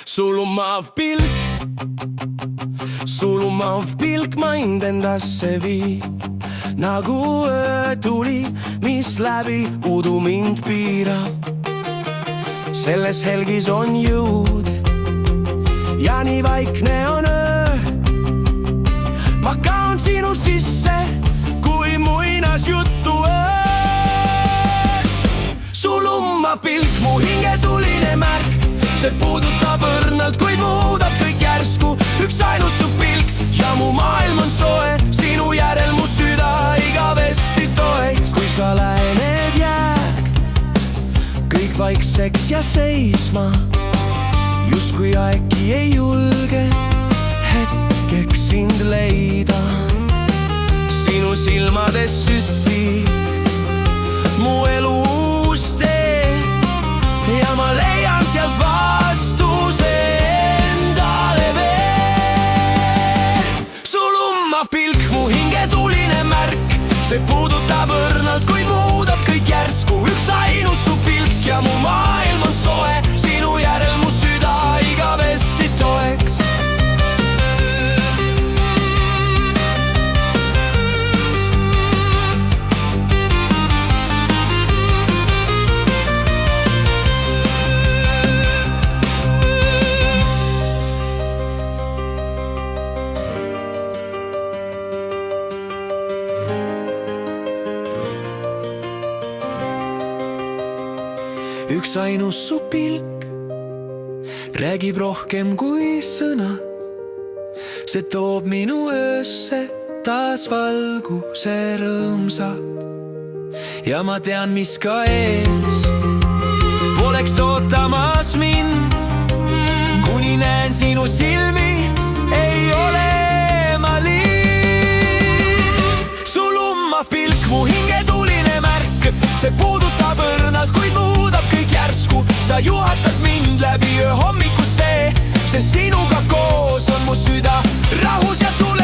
Sulumav pilk mind endasse viib, nagu öötuli, mis läbi udu mind piirab. Selles helgis on jõud ja nii vaikne on öö. Ma kaon sinu sisse kui muinasjuttu öös. Sulumav pilk, mu hingetuline märk, see puudutab õrnalt, kuid muudab kõik järsku. Üks ainus su pilk ja mu maailm on soe, sinu järel mu süda igavesti toeks. Kui sa lähened, jääb kõik vaikseks ja seisma, justkui äkki ei julge hetkeks sind leida. Sinu silmades süttib mu elu uus tee ja ma leian sealt vastuse endale veel. Sulumav pilk, mu hingetuline märk, see puudutab õrnalt, kuid muudab kõik järsku. Üks ainus su pilk ja mu maailm on soe, sinu järel mu süda igavesti toeks. Üks ainus su pilk räägib rohkem kui sõnad. See toob minu öösse taas valguse rõõmsad. Ja ma tean, mis ka ees poleks ootamas mind. Kuni näen sinu silmi, ei ole ma liin. Sulumav pilk, mu hingetuline märk, see puudutab õrnalt, kuid muudab kõik järsku. Sa juhatad mind läbi öö hommikusse, sest sinuga koos on mu süda rahus ja tule.